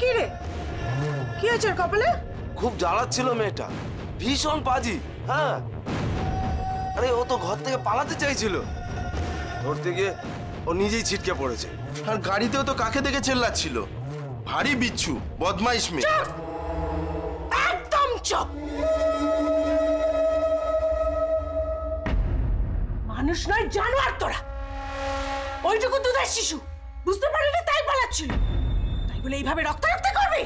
কি রে, কি হয়েছে কপালে? খুব জ্বালাচ্ছিল মেয়েটা, ভীষণ পাজি। হ্যাঁ, আরে ও তো ঘর থেকে পালাতে চাইছিল, ধরতে গিয়ে ও নিজেই ছিটকে পড়েছে। আর গাড়িতেও তো কাকে দেখে চেল্লাচ্ছিল, ভারী বিচ্ছু বদমাইশ মেয়ে। একদম চুপ। মানুষ নয় জানোয়ার তোরা। ওইটুকু দুধের শিশু বুঝতে পারিনি তাই পালাচ্ছিল, তাই বলে এইভাবে রক্তারক্তি করবি?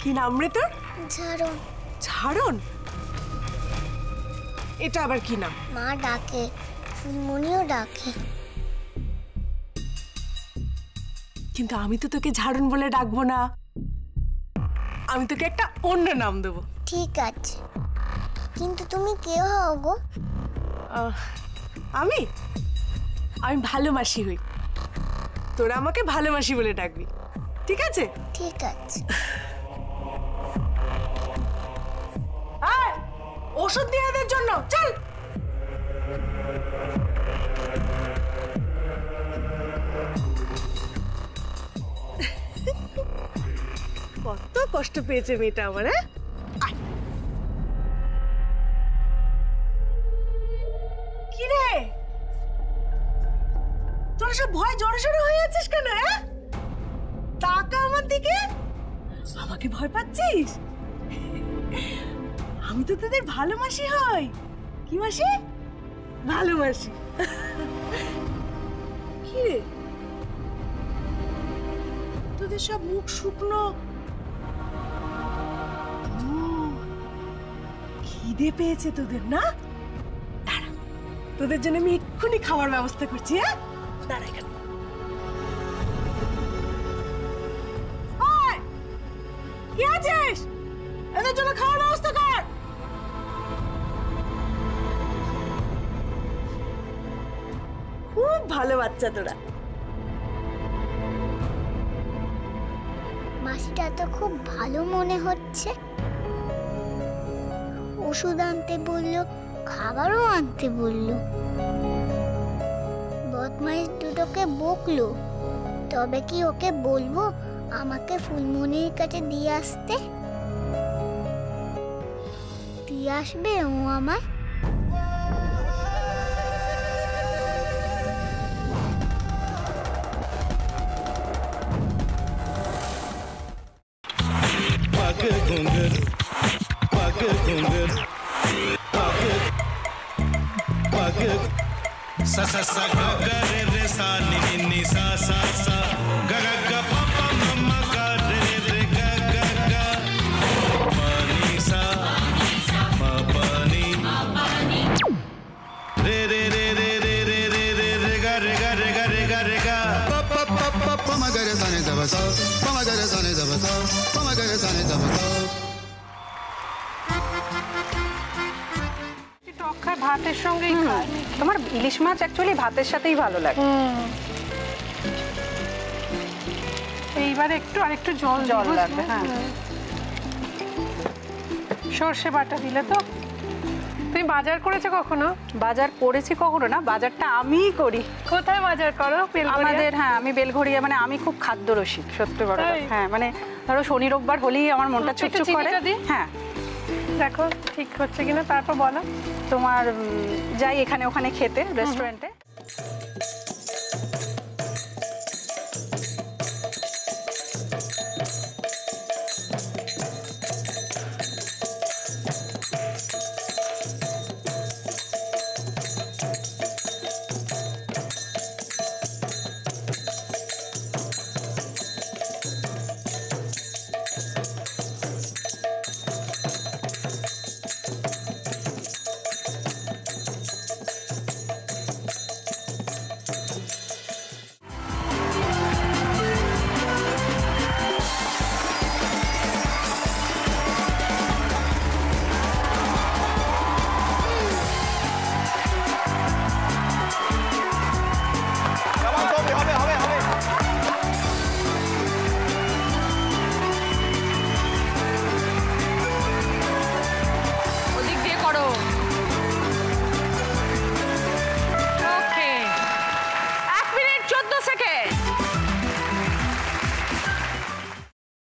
কি নাম রে তোর? ঝাড়ন। ঝাড়ন? এটা আবার কি নাম? মা ডাকে, ফুলমণিও ডাকে। কিন্তু আমি তো তোকে ঝাড়ন বলে ডাকবো না, আমি তোকে একটা অন্য নাম দেবো। ঠিক আছে, কিন্তু তুমি কে হও গো? আমি ভালো মাসি হই, তোরা আমাকে ভালো মাসি বলে ডাকবি, ঠিক আছে? ঠিক আছে। ওষুধ দিয়ে এদের জন্য চল। কত কষ্ট পেয়েছে মেয়েটা আমার। কি রে, তোরা সব ভয় জড়ো সড়ো হয়ে আছিস কেন? তাকা আমার দিকে, আমাকে ভয় পাচ্ছিস? আমি তো তোদের ভালো মাসি হই। কি মাসি? ভালো মাসি। কি রে, তোদের সব মুখ শুকনো, খিদে পেয়েছে তোদের না? দাঁড়া, তোদের জন্য আমি এক্ষুনি খাওয়ার ব্যবস্থা করছি। হ্যাঁ, দাঁড়া এখানে। কি আছিস? এদের জন্য খাওয়ার ব্যবস্থা কর। খুব ভালো বাচ্চা তোরা। মাসিটা তো খুব ভালো মনে হচ্ছে। ওষুধ আনতে বললো, খাবারও আনতে বললো, বদমাইশ দুটোকে বকলো। তবে কি ওকে বলবো আমাকে ফুলমণির কাছে দিয়ে আসতে? দিয়ে আসবে ও আমায়? sa sa sa ga ga re re sa ni ni ni sa sa sa ga ga ga pa pa ma ma ga re re ga ga ga pa ni sa ma pa ni re re re re re re re re re ga re ga re ga re ga re ga pa pa pa pa pa ma ga re sa ni da ba sa pa ma ga re sa ni da ba sa pa ma ga re sa ni da ba sa ভাতের সঙ্গেই খায়। তোমার ইলিশ মাছ actually ভাতের সাথেই ভালো লাগে। এইবার আরেকটু জল লাগবে। হ্যাঁ, সর্ষে বাটা দিলে তো। তুমি বাজার করেছো কখনো? বাজার করেছি কখনো না, বাজারটা আমিই করি। কোথায় বাজার করো? আমাদের, হ্যাঁ, আমি বেলঘড়িয়া, মানে আমি খুব খাদ্য রসিক, সত্যি বড়। হ্যাঁ, মানে ধরো শনি রোববার হলেই আমার মনটা চুপচুপ করে। হ্যাঁ, দেখো ঠিক হচ্ছে কিনা, তারপর বলো। তোমার যাই এখানে ওখানে খেতে, রেস্টুরেন্টে।